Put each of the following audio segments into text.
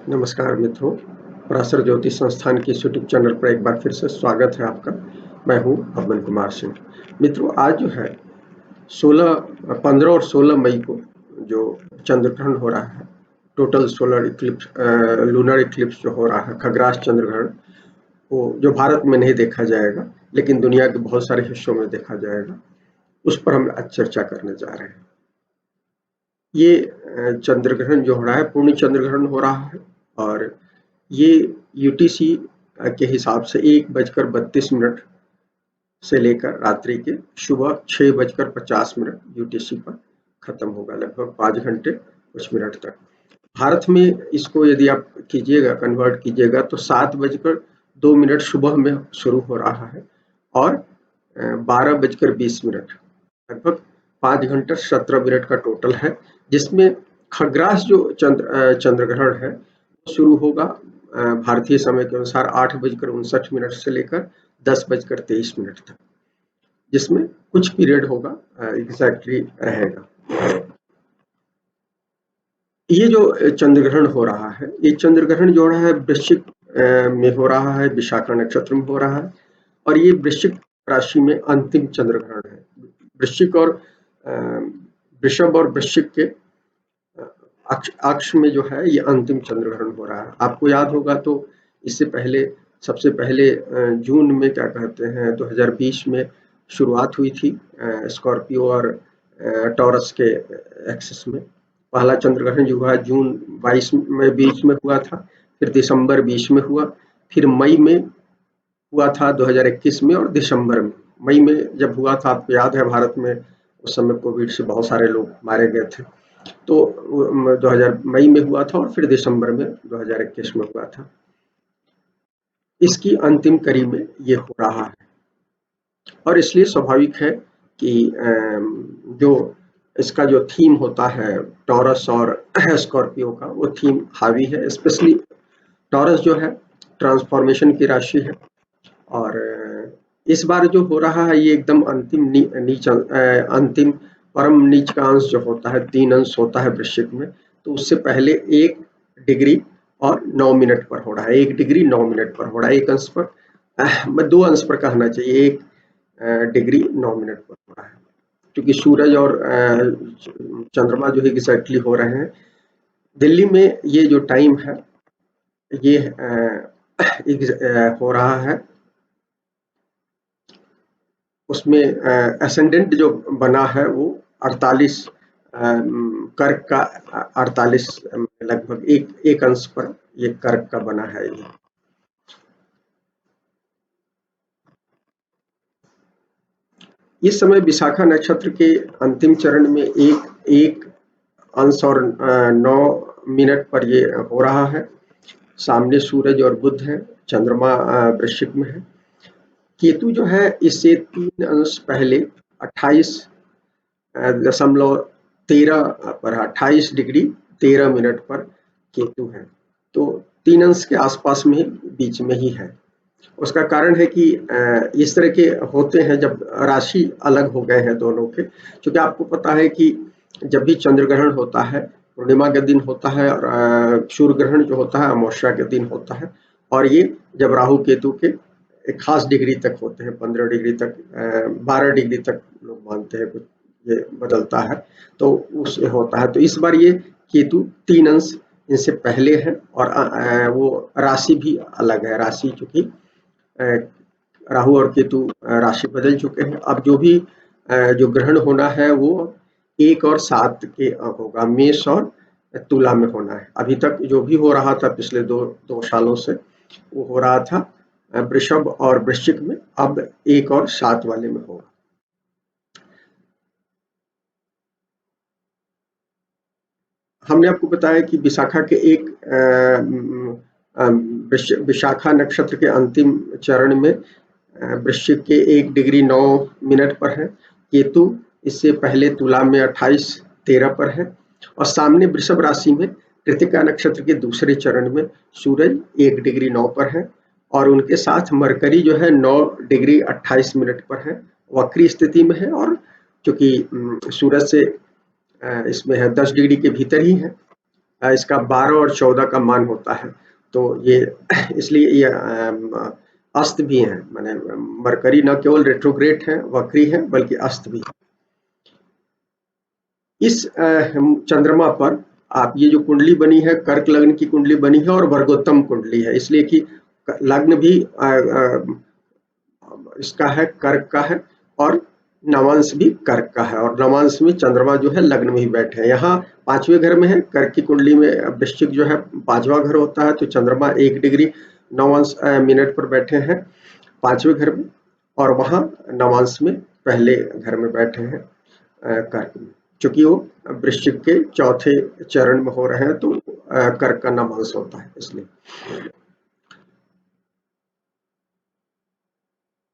नमस्कार मित्रों, पराशर ज्योतिष संस्थान के इस यूट्यूब चैनल पर एक बार फिर से स्वागत है आपका। मैं हूं पवन कुमार सिंह। मित्रों, आज जो है 15 और 16 मई को जो चंद्र ग्रहण हो रहा है, total solar Eclipse, lunar Eclipse जो हो रहा है, खग्रास चंद्र ग्रहण, वो जो भारत में नहीं देखा जाएगा लेकिन दुनिया के बहुत सारे हिस्सों में देखा जाएगा, उस पर हम आज चर्चा करने जा रहे हैं। ये चंद्र ग्रहण जो हो रहा है, पूर्ण चंद्र ग्रहण हो रहा है और ये यूटीसी के हिसाब से 1:32 से लेकर रात्रि के सुबह 6:50 यूटीसी पर खत्म होगा, लगभग 5 घंटे कुछ मिनट तक। भारत में इसको यदि आप कीजिएगा, कन्वर्ट कीजिएगा, तो 7:02 सुबह में शुरू हो रहा है और 12:20 लगभग 5 घंटे 17 मिनट का टोटल है, जिसमें खग्रास जो चंद्र ग्रहण है शुरू होगा भारतीय समय के अनुसार 8:59 से लेकर 10:23 तक, जिसमें कुछ पीरियड होगा एग्जैक्टली रहेगा। ये जो चंद्र ग्रहण हो रहा है, ये चंद्र ग्रहण जो रहा है वृश्चिक में हो रहा है, विशाखा नक्षत्र में हो रहा है और ये वृश्चिक राशि में अंतिम चंद्र ग्रहण है। वृश्चिक और वृषभ और वृश्चिक के अक्ष में जो है ये अंतिम चंद्र ग्रहण हो रहा है। आपको याद होगा तो इससे पहले सबसे पहले जून में क्या कहते हैं 2020 में शुरुआत हुई थी स्कॉर्पियो और टॉरस के एक्सिस में। पहला चंद्र ग्रहण जो हुआ जून 20 में हुआ था, फिर दिसंबर 20 में हुआ, फिर मई में हुआ था 2021 में और दिसंबर में। मई में जब हुआ था, आपको याद है भारत में उस समय कोविड से बहुत सारे लोग मारे गए थे, तो 2000 मई में हुआ था और फिर दिसंबर में 2021 में हुआ था। इसकी अंतिम कड़ी में ये हो रहा है और इसलिए स्वाभाविक है कि जो इसका जो थीम होता है टॉरस और स्कॉर्पियो का, वो थीम हावी है। स्पेशली टॉरस जो है ट्रांसफॉर्मेशन की राशि है और इस बार जो हो रहा है ये एकदम अंतिम परम नीच का अंश जो होता है, 3 अंश होता है वृश्चिक में, तो उससे पहले 1 डिग्री और 9 मिनट पर हो रहा है। 1 डिग्री 9 मिनट पर हो रहा है, एक अंश पर, मैं 2 अंश पर कहना चाहिए, 1 डिग्री 9 मिनट पर हो रहा है, क्योंकि सूरज और चंद्रमा जो है एग्जैक्टली हो रहे हैं। दिल्ली में ये जो टाइम है ये हो रहा है, उसमें एसेंडेंट जो बना है वो 48 कर्क का 48 लगभग एक अंश पर ये कर्क का बना है। ये इस समय विशाखा नक्षत्र के अंतिम चरण में एक अंश और 9 मिनट पर ये हो रहा है। सामने सूरज और बुध है, चंद्रमा वृश्चिक में है। केतु जो है इससे 3 अंश पहले 28.13 पर 28 डिग्री 13 मिनट पर केतु है, तो 3 अंश के आसपास में बीच में ही है। उसका कारण है कि इस तरह के होते हैं जब राशि अलग हो गए हैं दोनों के, क्योंकि आपको पता है कि जब भी चंद्र ग्रहण होता है पूर्णिमा के दिन होता है और सूर्य ग्रहण जो होता है अमावस्या के दिन होता है, और ये जब राहु केतु के एक खास डिग्री तक होते हैं, 15 डिग्री तक 12 डिग्री तक लोग मानते हैं, कुछ ये बदलता है, तो उससे होता है। तो इस बार ये केतु 3 अंश इनसे पहले है और वो राशि भी अलग है। राशि चूंकि राहु और केतु राशि बदल चुके हैं। अब जो भी जो ग्रहण होना है वो 1 और 7 के होगा, मेष और तुला में होना है। अभी तक जो भी हो रहा था पिछले दो सालों से वो हो रहा था वृषभ और वृश्चिक में, अब 1 और 7 वाले में होगा। हमने आपको बताया कि विशाखा के विशाखा नक्षत्र के अंतिम चरण में वृश्चिक के 1 डिग्री 9 मिनट पर है। केतु इससे पहले तुला में 28.13 पर है और सामने वृषभ राशि में कृतिका नक्षत्र के दूसरे चरण में सूरज 1 डिग्री 9 पर है और उनके साथ मरकरी जो है 9 डिग्री 28 मिनट पर है, वक्री स्थिति में है। और क्योंकि सूरज से इसमें है 10 डिग्री के भीतर ही है, इसका 12 और 14 का मान होता है। तो ये इसलिए ये अस्त भी है, माने मरकरी न केवल रेट्रोग्रेड है, वक्री है, बल्कि अस्त भी है। इस चंद्रमा पर आप ये जो कुंडली बनी है, कर्क लग्न की कुंडली बनी है और वर्गोत्तम कुंडली है, इसलिए कि लग्न भी इसका है, कर्क का है, और नवांश भी कर्क का है, और नवांश में चंद्रमा जो है लग्न में ही बैठे हैं। यहाँ 5वें घर में है, कर्क की कुंडली में वृश्चिक जो है 5वां घर होता है, तो चंद्रमा 1 डिग्री 9 अंश मिनट पर बैठे हैं 5वें घर में, और वहां नवांश में पहले घर में बैठे हैं कर्क में। चूंकि वो वृश्चिक के चौथे चरण में हो रहे हैं, तो कर्क का नवांश होता है, इसलिए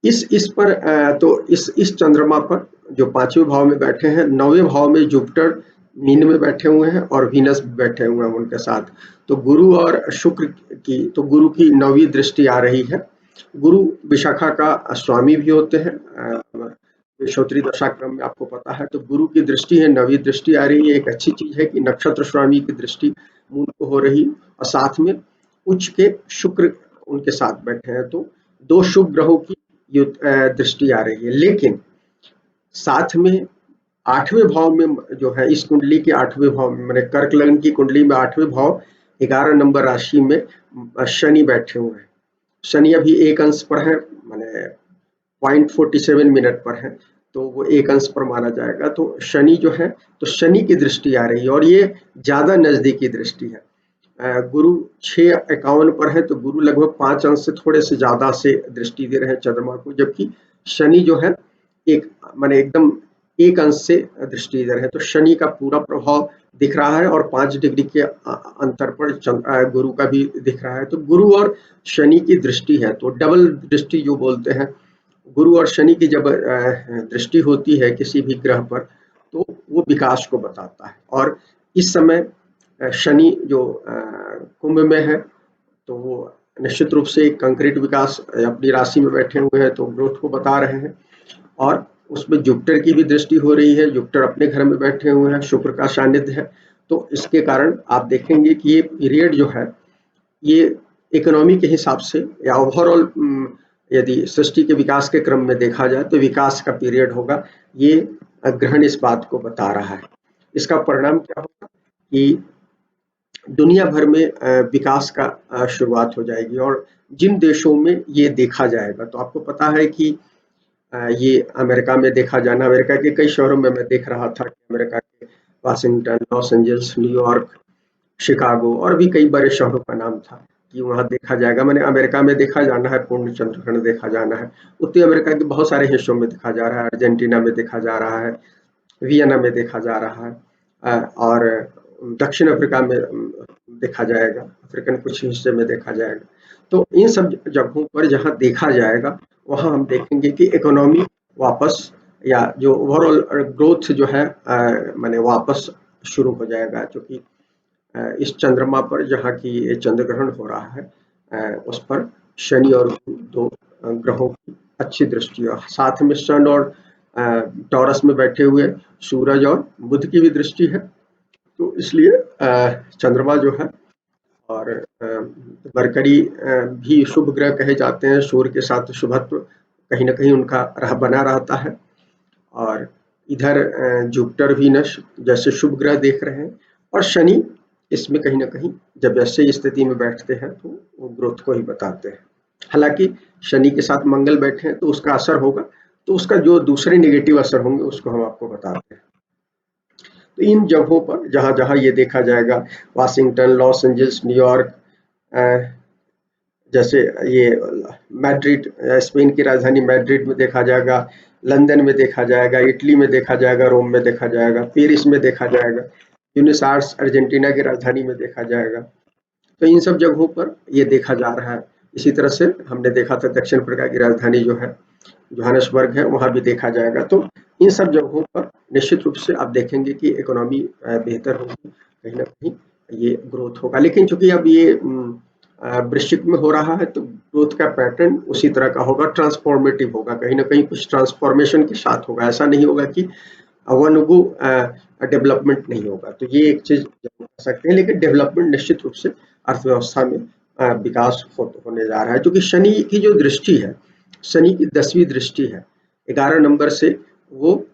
इस पर तो इस चंद्रमा पर जो 5वें भाव में बैठे हैं, 9वें भाव में जुपिटर मीन में बैठे हुए हैं और वीनस भी बैठे हुए हैं उनके साथ। तो गुरु और शुक्र की, तो गुरु की 9वीं दृष्टि आ रही है। गुरु विशाखा का स्वामी भी होते हैं, विषोत्री दशा क्रम में आपको पता है। तो गुरु की दृष्टि है, 9वीं दृष्टि आ रही है। एक अच्छी चीज है कि नक्षत्र स्वामी की दृष्टि मूल को हो रही, और साथ में उच्च के शुक्र उनके साथ बैठे हैं, तो 2 शुभ ग्रहों की दृष्टि आ रही है। लेकिन साथ में 8वें भाव में जो है, इस कुंडली के 8वें भाव में, मैंने कर्क लग्न की कुंडली में 8वें भाव 11 नंबर राशि में शनि बैठे हुए हैं। शनि अभी 1 अंश पर है, मैंने 0.47 मिनट पर है, तो वो 1 अंश पर माना जाएगा। तो शनि जो है, तो शनि की दृष्टि आ रही है, और ये ज्यादा नजदीकी दृष्टि है। गुरु 6:51 पर है, तो गुरु लगभग 5 अंश से थोड़े से ज्यादा से दृष्टि दे रहे हैं चंद्रमा को, जबकि शनि जो है एक माने एकदम 1 अंश से दृष्टि दे रहे हैं। तो शनि का पूरा प्रभाव दिख रहा है, और 5 डिग्री के अंतर पर गुरु का भी दिख रहा है। तो गुरु और शनि की दृष्टि है, तो डबल दृष्टि जो बोलते हैं, गुरु और शनि की जब दृष्टि होती है किसी भी ग्रह पर, तो वो विकास को बताता है। और इस समय शनि जो कुंभ में है, तो वो निश्चित रूप से कंक्रीट विकास अपनी राशि में बैठे हुए हैं, तो ग्रोथ को बता रहे हैं। और उसमें जुपिटर की भी दृष्टि हो रही है, जुपिटर अपने घर में बैठे हुए हैं, शुक्र का सानिध्य है। तो इसके कारण आप देखेंगे कि ये पीरियड जो है, ये इकोनॉमी के हिसाब से या ओवरऑल यदि सृष्टि के विकास के क्रम में देखा जाए, तो विकास का पीरियड होगा। ये ग्रहण इस बात को बता रहा है। इसका परिणाम क्या होगा कि दुनिया भर में विकास का शुरुआत हो जाएगी, और जिन देशों में ये देखा जाएगा, तो आपको पता है कि ये अमेरिका में देखा जाना, अमेरिका के कई शहरों में मैं देख रहा था कि अमेरिका के Washington, Los Angeles, New York, Chicago और भी कई बड़े शहरों का नाम था कि वहाँ देखा जाएगा। मैंने अमेरिका में देखा जाना है, पूर्ण चंद्रग्रहण देखा जाना है। उत्तरी अमेरिका के बहुत सारे हिस्सों में देखा जा रहा है, अर्जेंटीना में देखा जा रहा है, वियना में देखा जा रहा है, और दक्षिण अफ्रीका में देखा जाएगा, अफ्रीकन कुछ हिस्से में देखा जाएगा। तो इन सब जगहों पर जहाँ देखा जाएगा, वहाँ हम देखेंगे कि इकोनॉमी वापस, या जो ओवरऑल ग्रोथ जो है माने वापस शुरू हो जाएगा। क्योंकि इस चंद्रमा पर जहाँ की ये चंद्र ग्रहण हो रहा है, उस पर शनि और गुरु 2 ग्रहों की अच्छी दृष्टि है। साथ में सन और टॉरस में बैठे हुए सूरज और बुध की भी दृष्टि है। तो इसलिए चंद्रमा जो है, और मरकरी भी शुभ ग्रह कहे जाते हैं, सूर्य के साथ शुभत्व कहीं ना कहीं उनका बना रहता है। और इधर जुपिटर, वीनस जैसे शुभ ग्रह देख रहे हैं, और शनि इसमें कहीं ना कहीं जब ऐसे स्थिति में बैठते हैं, तो वो ग्रोथ को ही बताते हैं। हालांकि शनि के साथ मंगल बैठे हैं, तो उसका असर होगा, तो उसका जो दूसरे नेगेटिव असर होंगे उसको हम आपको बताते हैं। तो इन जगहों पर जहाँ जहाँ ये देखा जाएगा, वाशिंगटन, लॉस एंजल्स, न्यूयॉर्क, जैसे ये मैड्रिड, स्पेन की राजधानी मैड्रिड में देखा जाएगा, लंदन में देखा जाएगा, इटली में देखा जाएगा, रोम में देखा जाएगा, पेरिस में देखा जाएगा, ब्यूनस आयर्स अर्जेंटीना की राजधानी में देखा जाएगा। तो इन सब जगहों पर ये देखा जा रहा है। इसी तरह से हमने देखा था दक्षिण अफ्रीका की राजधानी जो है जोहान्सबर्ग है, वहाँ भी देखा जाएगा। तो इन सब जगहों पर निश्चित रूप से आप देखेंगे कि इकोनॉमी बेहतर होगी, कहीं ना कहीं ये ग्रोथ होगा। लेकिन चूंकि अब ये वृश्चिक में हो रहा है, तो ग्रोथ का पैटर्न उसी तरह का होगा, ट्रांसफॉर्मेटिव होगा, कहीं ना कहीं कुछ ट्रांसफॉर्मेशन के साथ होगा। ऐसा नहीं होगा कि अवनुगु डेवलपमेंट नहीं होगा। तो ये एक चीज कर सकते हैं, लेकिन डेवलपमेंट निश्चित रूप से अर्थव्यवस्था में विकास होने जा रहा है। क्योंकि शनि की जो दृष्टि है, शनि की 10वीं दृष्टि है 11 नंबर से, वो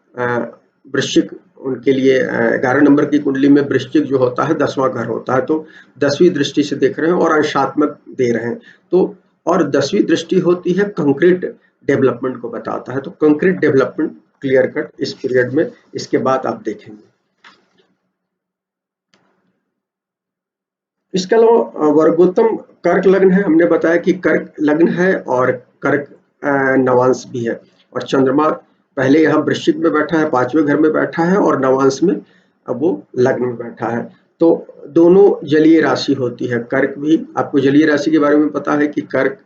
वृश्चिक उनके लिए 11 नंबर की कुंडली में वृश्चिक जो होता है 10वां घर होता है, तो 10वीं दृष्टि से देख रहे हैं और अंशात्मक दे रहे हैं। तो और 10वीं दृष्टि होती है कंक्रीट डेवलपमेंट को बताता है, तो कंक्रीट डेवलपमेंट क्लियर कट इस पीरियड में, इसके बाद आप देखेंगे। इसके अलावा वर्गोत्तम कर्क लग्न है, हमने बताया कि कर्क लग्न है और कर्क नवांश भी है, और चंद्रमा पहले यहाँ वृश्चिक में बैठा है, 5वें घर में बैठा है, और नवांश में अब वो लग्न में बैठा है। तो दोनों जलीय राशि होती है। कर्क भी, आपको जलीय राशि के बारे में पता है कि कर्क,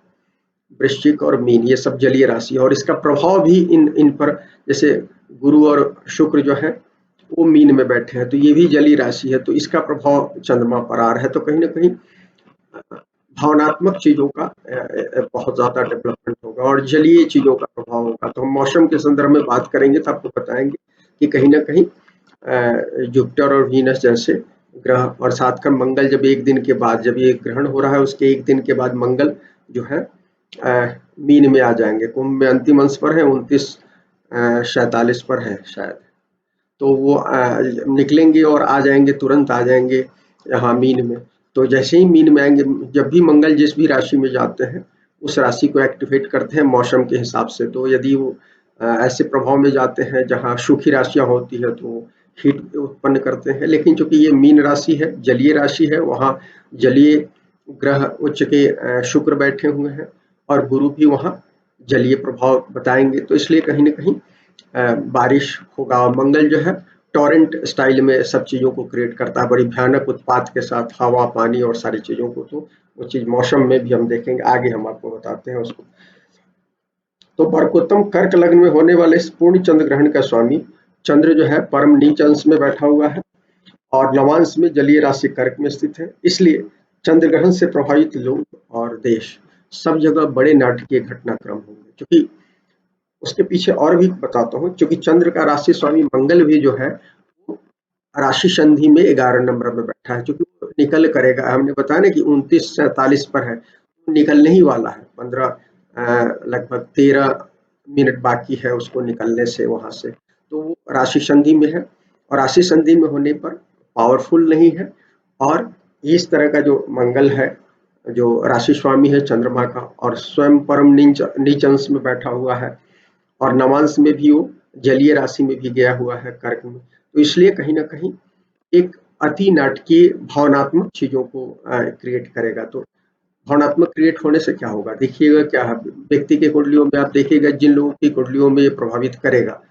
वृश्चिक और मीन ये सब जलीय राशि है, और इसका प्रभाव भी इन इन पर, जैसे गुरु और शुक्र जो है वो मीन में बैठे हैं, तो ये भी जलीय राशि है, तो इसका प्रभाव चंद्रमा पर आ रहा है। तो कहीं ना कहीं भावनात्मक चीजों का बहुत ज्यादा डेवलपमेंट होगा और जलीय चीजों का प्रभाव होगा। तो हम मौसम के संदर्भ में बात करेंगे तो आपको बताएंगे कि कहीं ना कहीं जुपिटर और वीनस जैसे ग्रह, और साथ का मंगल, जब एक दिन के बाद, जब ये ग्रहण हो रहा है उसके एक दिन के बाद मंगल जो है मीन में आ जाएंगे। कुंभ में अंतिम अंश पर है, 29:47 पर है शायद, तो वो निकलेंगे और आ जाएंगे, तुरंत आ जाएंगे यहाँ मीन में। तो जैसे ही मीन में आएंगे, जब भी मंगल जिस भी राशि में जाते हैं उस राशि को एक्टिवेट करते हैं मौसम के हिसाब से। तो यदि वो ऐसे प्रभाव में जाते हैं जहाँ सूखी राशियां होती है तो हीट उत्पन्न करते हैं, लेकिन चूंकि ये मीन राशि है, जलीय राशि है, वहाँ जलीय ग्रह उच्च के शुक्र बैठे हुए हैं और गुरु भी वहाँ जलीय प्रभाव बताएंगे, तो इसलिए कहीं ना कहीं बारिश होगा। और मंगल जो है टॉरेंट स्टाइल में सब चीज़ों को क्रिएट करता है, बड़ी भयानक उत्पात के साथ, हवा, पानी और सारी चीज़ों को। तो वो चीज़ मौसम में भी हम देखेंगे, आगे हम आपको बताते हैं उसको। तो बरकोत्तम कर्क लग्न में होने वाले इस पूर्ण चंद्र ग्रहण का स्वामी चंद्र जो है परम नीच अंश में बैठा हुआ है और नवांश में जलीय राशि कर्क में स्थित है। इसलिए चंद्र ग्रहण से प्रभावित लोग और देश सब जगह बड़े नाटकीय घटनाक्रम होंगे। क्योंकि उसके पीछे और भी बताता हूँ, क्योंकि चंद्र का राशि स्वामी मंगल भी जो है वो राशि संधि में 11 नंबर में बैठा है, क्योंकि वो निकल करेगा। हमने बताया ना कि 29:47 पर है, निकलने ही वाला है, 15 लगभग 13 मिनट बाकी है उसको निकलने से वहां से। तो वो राशि संधि में है, और राशि संधि में होने पर पावरफुल नहीं है, और इस तरह का जो मंगल है जो राशि स्वामी है चंद्रमा का, और स्वयं परम नीच अंश में बैठा हुआ है, और नवांश में भी वो जलीय राशि में भी गया हुआ है कर्क में। तो इसलिए कहीं ना कहीं एक अति नाटकीय भावनात्मक चीजों को क्रिएट करेगा। तो भावनात्मक क्रिएट होने से क्या होगा, देखिएगा क्या है, व्यक्ति के कुंडलियों में आप देखिएगा जिन लोगों की कुंडलियों में ये प्रभावित करेगा,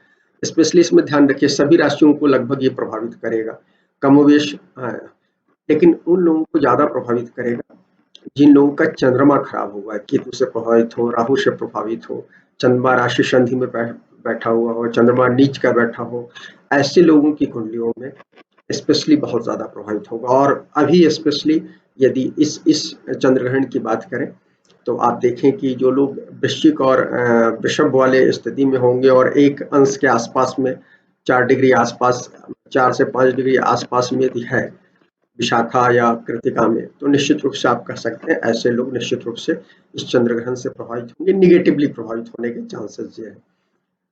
स्पेशली इसमें ध्यान रखिए सभी राशियों को लगभग ये प्रभावित करेगा कमोवेश, लेकिन उन लोगों को ज्यादा प्रभावित करेगा जिन लोगों का चंद्रमा खराब हुआ है, केतु से प्रभावित हो, राहु से प्रभावित हो, चंद्रमा राशि संधि में बैठा हुआ हो, चंद्रमा नीच का बैठा हो, ऐसे लोगों की कुंडलियों में स्पेशली बहुत ज्यादा प्रभावित होगा। और अभी स्पेशली यदि इस चंद्र ग्रहण की बात करें तो आप देखें कि जो लोग वृश्चिक और वृषभ वाले स्थिति में होंगे और एक अंश के आसपास में 4 डिग्री आसपास, 4 से 5 डिग्री आसपास में यदि है विशाखा या कृतिका में, तो निश्चित रूप से आप कह सकते हैं ऐसे लोग निश्चित रूप से इस चंद्र ग्रहण से प्रभावित होंगे, निगेटिवली प्रभावित होने के चांसेस ये है।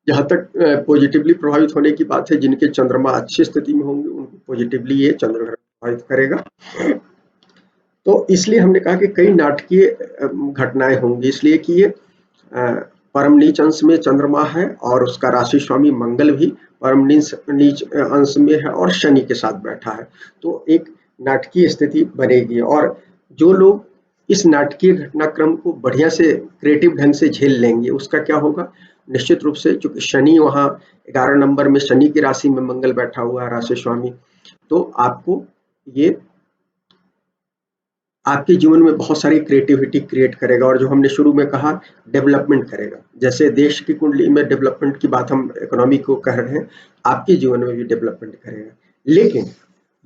जहाँ तक पॉजिटिवली प्रभावित होने की बात है, जिनके चंद्रमा अच्छी स्थिति में होंगे उनको पॉजिटिवली ये चंद्र ग्रहण प्रभावित करेगा। तो इसलिए हमने कहा कि कई नाटकीय घटनाएं होंगी, इसलिए कि ये परम नीच अंश में चंद्रमा है और उसका राशि स्वामी मंगल भी परम नीच अंश में है और शनि के साथ बैठा है। तो एक नाटकीय स्थिति बनेगी, और जो लोग इस नाटकीय घटनाक्रम को बढ़िया से क्रिएटिव ढंग से झेल लेंगे उसका क्या होगा, निश्चित रूप से चूंकि शनि वहाँ 11 नंबर में, शनि की राशि में मंगल बैठा हुआ है राशि स्वामी, तो आपको ये आपके जीवन में बहुत सारी क्रिएटिविटी क्रिएट करेगा, और जो हमने शुरू में कहा डेवलपमेंट करेगा। जैसे देश की कुंडली में डेवलपमेंट की बात हम इकोनॉमी को कह रहे हैं, आपके जीवन में भी डेवलपमेंट करेगा। लेकिन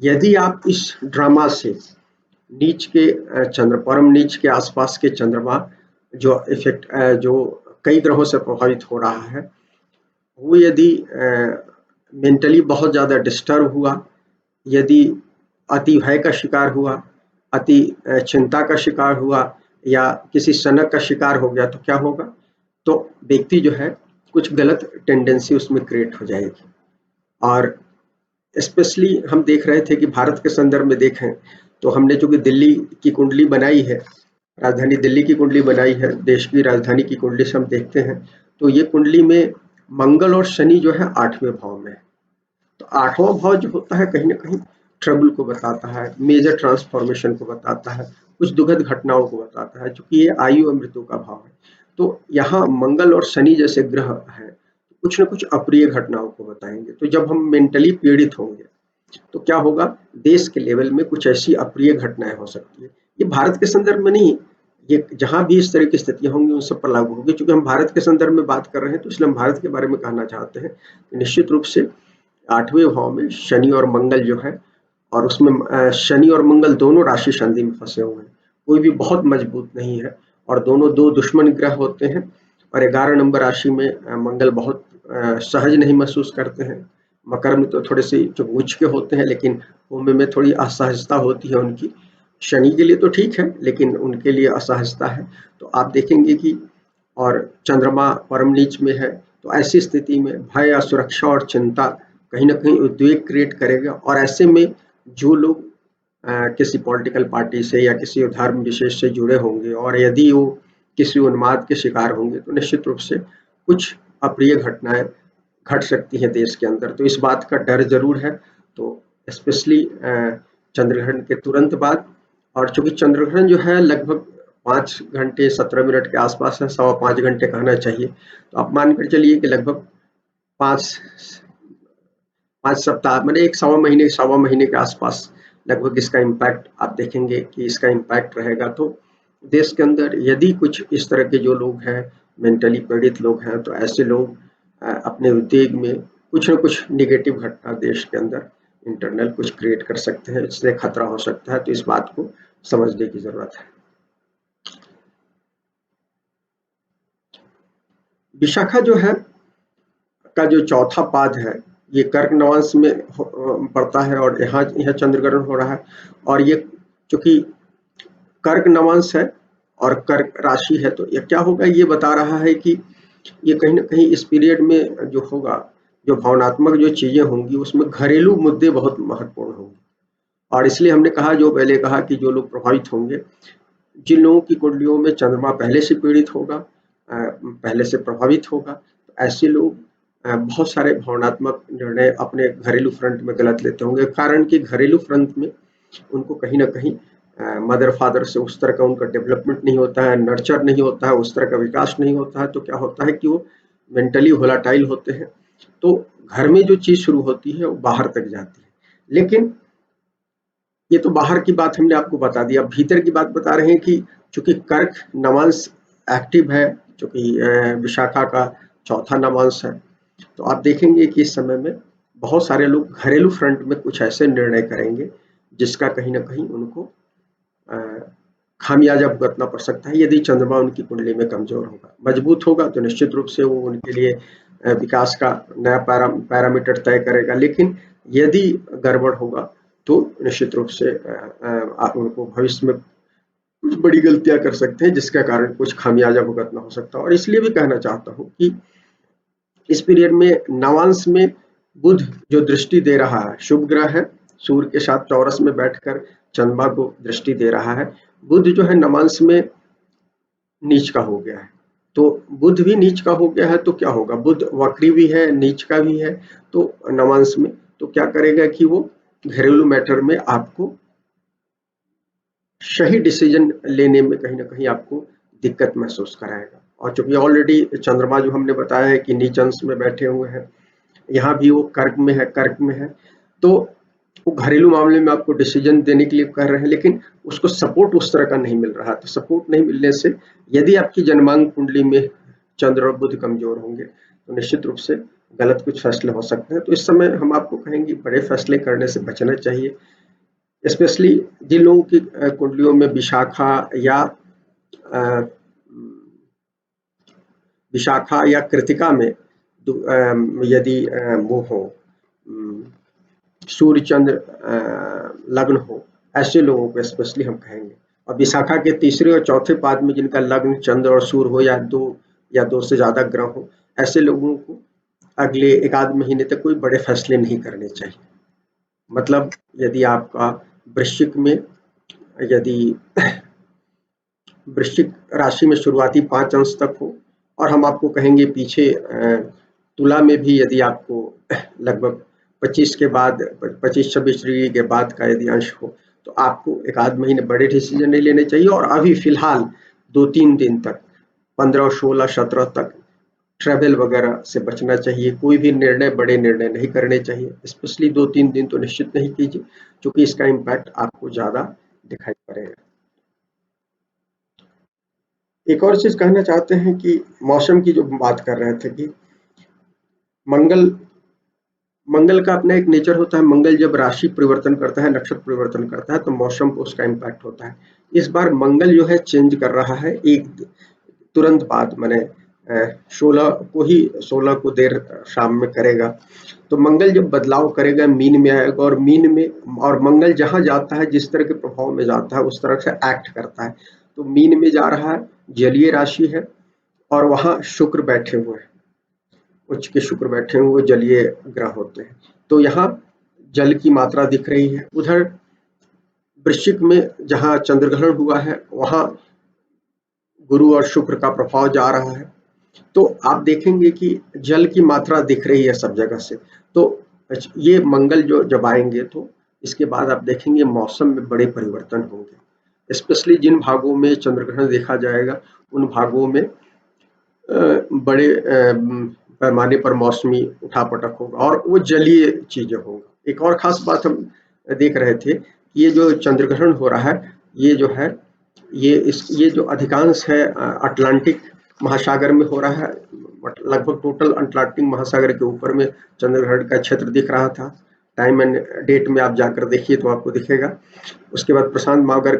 यदि आप इस ड्रामा से नीच के चंद्र, परम नीच के आसपास के चंद्रमा जो इफेक्ट जो कई ग्रहों से प्रभावित हो रहा है, वो यदि मेंटली बहुत ज़्यादा डिस्टर्ब हुआ, यदि अति भय का शिकार हुआ, अति चिंता का शिकार हुआ या किसी सनक का शिकार हो गया तो क्या होगा? तो व्यक्ति जो है कुछ गलत टेंडेंसी उसमें क्रिएट हो जाएगी। और स्पेशली हम देख रहे थे कि भारत के संदर्भ में देखें तो हमने चूंकि दिल्ली की कुंडली बनाई है, राजधानी दिल्ली की कुंडली बनाई है, देश की राजधानी की कुंडली से हम देखते हैं तो ये कुंडली में मंगल और शनि जो है 8वें भाव में है। तो 8वां भाव जो होता है कहीं ना कहीं ट्रबल को बताता है, मेजर ट्रांसफॉर्मेशन को बताता है, कुछ दुखद घटनाओं को बताता है, चूंकि ये आयु और मृत्यु का भाव है। तो यहाँ मंगल और शनि जैसे ग्रह है, कुछ न कुछ अप्रिय घटनाओं को बताएंगे। तो जब हम मेंटली पीड़ित होंगे तो क्या होगा, देश के लेवल में कुछ ऐसी अप्रिय घटनाएं हो सकती है। ये भारत के संदर्भ में नहीं, ये जहां भी इस तरह की स्थितियां होंगी उन सब पर लागू होगी। चूंकि हम भारत के संदर्भ में बात कर रहे हैं तो इसलिए हम भारत के बारे में कहना चाहते हैं। निश्चित रूप से 8वें भाव में शनि और मंगल जो है, और उसमें शनि और मंगल दोनों राशि संधि में फंसे हुए हैं, कोई भी बहुत मजबूत नहीं है, और दोनों दो दुश्मन ग्रह होते हैं। और 11 नंबर राशि में मंगल बहुत सहज नहीं महसूस करते हैं। मकर में तो थोड़े से उच्च के होते हैं, लेकिन कुंभ में थोड़ी असहजता होती है उनकी। शनि के लिए तो ठीक है, लेकिन उनके लिए असहजता है। तो आप देखेंगे कि और चंद्रमा परम नीच में है, तो ऐसी स्थिति में भय, असुरक्षा और चिंता कहीं ना कहीं उद्वेग क्रिएट करेगा। और ऐसे में जो लोग किसी पॉलिटिकल पार्टी से या किसी धर्म विशेष से जुड़े होंगे और यदि वो किसी उन्माद के शिकार होंगे तो निश्चित रूप से कुछ अप्रिय घटनाएं घट सकती हैं देश के अंदर। तो इस बात का डर जरूर है। तो स्पेशली चंद्रग्रहण के तुरंत बाद, और चूंकि चंद्रग्रहण जो है लगभग 5 घंटे 17 मिनट के आसपास है, 5.25 घंटे कहना चाहिए। तो आप मानकर चलिए कि लगभग 5 5 सप्ताह मैंने एक सवा महीने के आसपास लगभग इसका इम्पैक्ट आप देखेंगे कि इसका इम्पैक्ट रहेगा। तो देश के अंदर यदि कुछ इस तरह के जो लोग हैं, मेंटली पीड़ित लोग हैं, तो ऐसे लोग अपने उद्योग में कुछ न कुछ निगेटिव घटना देश के अंदर इंटरनल कुछ क्रिएट कर सकते हैं, इससे खतरा हो सकता है। तो इस बात को समझने की जरूरत है। विशाखा जो है का जो चौथा पाद है, ये कर्क नवांश में पड़ता है, और यहाँ यह चंद्रग्रहण हो रहा है। और ये चूंकि कर्क नवांश है और कर्क राशि है, तो ये क्या होगा, ये बता रहा है कि ये कहीं ना कहीं इस पीरियड में जो होगा, जो भावनात्मक जो चीजें होंगी उसमें घरेलू मुद्दे बहुत महत्वपूर्ण होंगे। और इसलिए हमने कहा, जो पहले कहा कि जो लोग प्रभावित होंगे, जिन लोगों की कुंडलियों में चंद्रमा पहले से पीड़ित होगा, पहले से प्रभावित होगा, तो ऐसे लोग बहुत सारे भावनात्मक निर्णय अपने घरेलू फ्रंट में गलत लेते होंगे। कारण कि घरेलू फ्रंट में उनको कहीं ना कहीं मदर फादर से उस तरह का उनका डेवलपमेंट नहीं होता है, नर्चर नहीं होता है, उस तरह का विकास नहीं होता है। तो क्या होता है कि वो मेंटली वोलाटाइल होते हैं। तो घर में जो चीज शुरू होती है वो बाहर तक जाती है। लेकिन ये तो बाहर की बात हमने आपको बता दी। अब भीतर की बात बता रहे हैं कि चूंकि कर्क नवांश एक्टिव है, चूंकि विशाखा का चौथा नवांश है, तो आप देखेंगे कि इस समय में बहुत सारे लोग घरेलू फ्रंट में कुछ ऐसे निर्णय करेंगे जिसका कहीं ना कहीं उनको अ, खामियाजा भुगतना पड़ सकता है। यदि चंद्रमा उनकी कुंडली में कमजोर होगा, मजबूत होगा तो निश्चित रूप से वो उनके लिए विकास का नया पैरामीटर तय करेगा। लेकिन यदि गड़बड़ होगा तो निश्चित रूप से आप उनको भविष्य में कुछ बड़ी गलतियां कर सकते हैं, जिसका कारण कुछ खामियाजा भुगतना हो सकता है। और इसलिए भी कहना चाहता हूँ कि इस पीरियड में नवांश में बुध जो दृष्टि दे रहा है, शुभ ग्रह है, सूर्य के साथ चौरस में बैठकर चंद्रमा को दृष्टि दे रहा है। बुध जो है नवांश में नीच का हो गया है। तो बुध भी नीच का हो गया है तो क्या होगा, बुध वक्री भी है, नीच का भी है, तो नवांश में तो क्या करेगा कि वो घरेलू मैटर में आपको सही डिसीजन लेने में कहीं ना कहीं आपको दिक्कत महसूस कराएगा। और चूंकि ऑलरेडी चंद्रमा जो हमने बताया है कि नीच अंश में बैठे हुए हैं, यहाँ भी वो कर्क में है, तो वो घरेलू मामले में आपको डिसीजन देने के लिए कह रहे हैं, लेकिन उसको सपोर्ट उस तरह का नहीं मिल रहा। तो सपोर्ट नहीं मिलने से यदि आपकी जन्मांग कुंडली में चंद्र और बुध कमजोर होंगे तो निश्चित रूप से गलत कुछ फैसले हो सकते हैं। तो इस समय हम आपको कहेंगे बड़े फैसले करने से बचना चाहिए। स्पेशली जिन लोगों की कुंडलियों में अ, विशाखा या कृतिका में यदि वो हो, सूर्य चंद्र लग्न हो, ऐसे लोगों को स्पेशली हम कहेंगे। और विशाखा के तीसरे और चौथे पाद में जिनका लग्न चंद्र और सूर्य हो, या दो से ज्यादा ग्रह हो, ऐसे लोगों को अगले एक आध महीने तक कोई बड़े फैसले नहीं करने चाहिए। मतलब यदि आपका वृश्चिक में, यदि वृश्चिक राशि में शुरुआती 5 अंश तक हो, और हम आपको कहेंगे पीछे तुला में भी यदि आपको लगभग 25 के बाद 25-26 डिग्री के बाद का यदि अंश हो, तो आपको एक आध महीने बड़े डिसीजन नहीं लेने चाहिए। और अभी फिलहाल 2-3 दिन तक 15, 16, 17 तक ट्रैवल वगैरह से बचना चाहिए। कोई भी बड़े निर्णय नहीं करने चाहिए। स्पेशली 2-3 दिन तो निश्चित नहीं कीजिए, क्योंकि इसका इम्पैक्ट आपको ज़्यादा दिखाई पड़ेगा। एक और चीज़ कहना चाहते हैं कि मौसम की जो बात कर रहे थे कि मंगल का अपना एक नेचर होता है। मंगल जब राशि परिवर्तन करता है, नक्षत्र परिवर्तन करता है, तो मौसम को उसका इम्पैक्ट होता है। इस बार मंगल जो है चेंज कर रहा है एक तुरंत बाद, मैंने 16 को देर शाम में करेगा। तो मंगल जब बदलाव करेगा मीन में आएगा, और मीन में, और मंगल जहां जाता है जिस तरह के प्रभाव में जाता है उस तरह से एक्ट करता है। तो मीन में जा रहा है, जलीय राशि है, और वहां शुक्र बैठे हुए हैं, उच्च के शुक्र बैठे हुए जलीय ग्रह होते हैं। तो यहाँ जल की मात्रा दिख रही है। उधर वृश्चिक में जहां चंद्रग्रहण हुआ है, वहां गुरु और शुक्र का प्रभाव जा रहा है। तो आप देखेंगे कि जल की मात्रा दिख रही है सब जगह से। तो ये मंगल जो जब आएंगे, तो इसके बाद आप देखेंगे मौसम में बड़े परिवर्तन होंगे। स्पेशली जिन भागों में चंद्रग्रहण देखा जाएगा, उन भागों में बड़े पैमाने पर मौसमी उठापटक होगा, और वो जलीय चीजें होंगी। एक और खास बात हम देख रहे थे, ये जो चंद्रग्रहण हो रहा है, ये जो है, ये जो अधिकांश है अटलांटिक महासागर में हो रहा है। लगभग टोटल अटलांटिक महासागर के ऊपर में चंद्रग्रहण का क्षेत्र दिख रहा था। टाइम एंड डेट में आप जाकर देखिए तो आपको दिखेगा। उसके बाद प्रशांत महासागर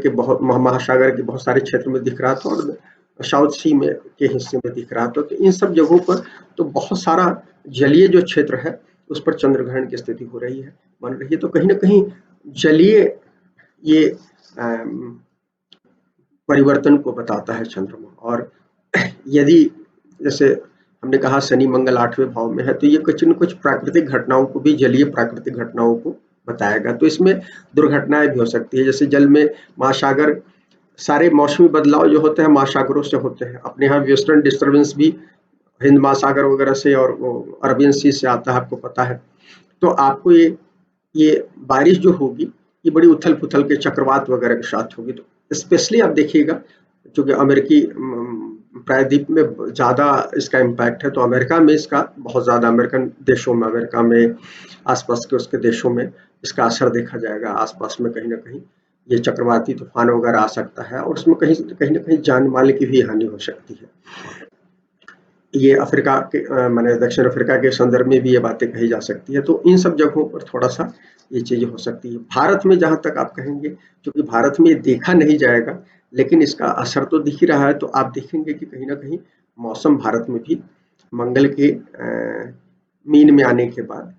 के बहुत सारे क्षेत्र में दिख रहा था, और साउथ सी में के हिस्से में दिख रहा था। तो इन सब जगहों पर तो बहुत सारा जलीय जो क्षेत्र है, उस पर चंद्रग्रहण की स्थिति हो रही है, बन रही है। तो कहीं ना कहीं जलीय ये परिवर्तन को बताता है चंद्रमा। और यदि जैसे हमने कहा शनि मंगल 8वें भाव में है, तो ये कुछ न कुछ प्राकृतिक घटनाओं को भी, जलीय प्राकृतिक घटनाओं को बताएगा। तो इसमें दुर्घटनाएं भी हो सकती है। जैसे जल में महासागर, सारे मौसमी बदलाव जो होते हैं महासागरों से होते हैं। अपने यहाँ वेस्टर्न डिस्टर्बेंस भी हिंद महासागर वगैरह से और अरबियन सी से आता है, आपको पता है। तो आपको ये बारिश जो होगी, ये बड़ी उथल पुथल के चक्रवात वगैरह के साथ होगी। तो स्पेशली आप देखिएगा, चूंकि अमेरिकी प्रायद्वीप में ज़्यादा इसका इम्पैक्ट है, तो अमेरिका में इसका बहुत ज़्यादा, अमेरिकन देशों में, अमेरिका में आसपास के उसके देशों में इसका असर देखा जाएगा। आसपास में कहीं ना कहीं ये चक्रवाती तूफान वगैरह आ सकता है, और उसमें कहीं ना कहीं जान माल की भी हानि हो सकती है। ये अफ्रीका के माने दक्षिण अफ्रीका के संदर्भ में भी ये बातें कही जा सकती है। तो इन सब जगहों पर थोड़ा सा ये चीजें हो सकती है। भारत में जहां तक आप कहेंगे, क्योंकि भारत में ये देखा नहीं जाएगा, लेकिन इसका असर तो दिख ही रहा है। तो आप देखेंगे कि कहीं ना कहीं मौसम भारत में भी मंगल के मीन में आने के बाद,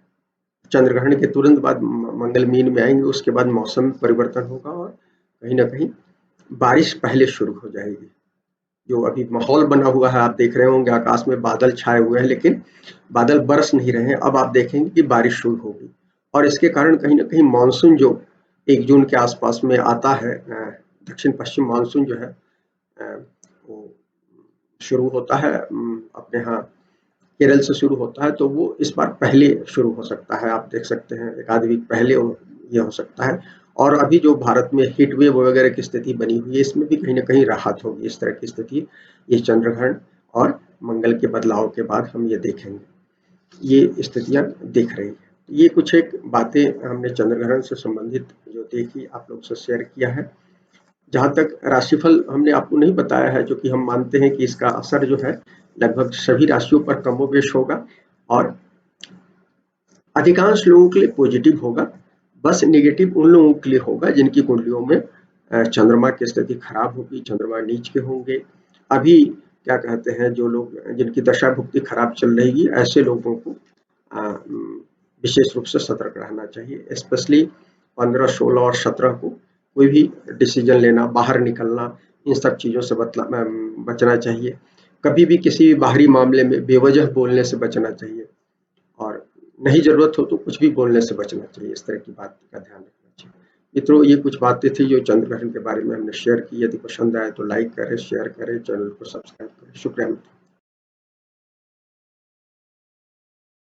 चंद्रग्रहण के तुरंत बाद मंगल मीन में आएंगे, उसके बाद मौसम परिवर्तन होगा, और कहीं ना कहीं बारिश पहले शुरू हो जाएगी। जो अभी माहौल बना हुआ है, आप देख रहे होंगे आकाश में बादल छाए हुए हैं, लेकिन बादल बरस नहीं रहे हैं। अब आप देखेंगे कि बारिश शुरू होगी, और इसके कारण कहीं ना कहीं मानसून जो 1 जून के आसपास में आता है, दक्षिण पश्चिम मानसून जो है, वो शुरू होता है अपने यहाँ केरल से शुरू होता है। तो वो इस बार पहले शुरू हो सकता है। आप देख सकते हैं एक आध वीक पहले ये हो सकता है। और अभी जो भारत में हीट वेव वगैरह की स्थिति बनी हुई है, इसमें भी कहीं ना कहीं राहत होगी। इस तरह की स्थिति ये चंद्रग्रहण और मंगल के बदलाव के बाद हम ये देखेंगे, ये स्थितियां दिख रही है। ये कुछ एक बातें हमने चंद्रग्रहण से संबंधित जो देखी, आप लोग से शेयर किया है। जहां तक राशिफल हमने आपको नहीं बताया है, जो कि हम मानते हैं कि इसका असर जो है लगभग सभी राशियों पर कमोबेश होगा, और अधिकांश लोगों के लिए पॉजिटिव होगा। बस नेगेटिव उन लोगों के लिए होगा जिनकी कुंडलियों में चंद्रमा की स्थिति खराब होगी, चंद्रमा नीच के होंगे। अभी क्या कहते हैं, जो लोग जिनकी दशा भुक्ति खराब चल रही है, ऐसे लोगों को विशेष रूप से सतर्क रहना चाहिए। स्पेशली 15, 16 और 17 को कोई भी डिसीजन लेना, बाहर निकलना, इन सब चीज़ों से बचना चाहिए। कभी भी किसी भी बाहरी मामले में बेवजह बोलने से बचना चाहिए और नहीं ज़रूरत हो तो कुछ भी बोलने से बचना चाहिए। इस तरह की बात का ध्यान रखना चाहिए। मित्रों, ये कुछ बातें थी जो चंद्र ग्रहण के बारे में हमने शेयर की। यदि पसंद आए तो लाइक करें, शेयर करें, चैनल को सब्सक्राइब करें। शुक्रिया मित्रों।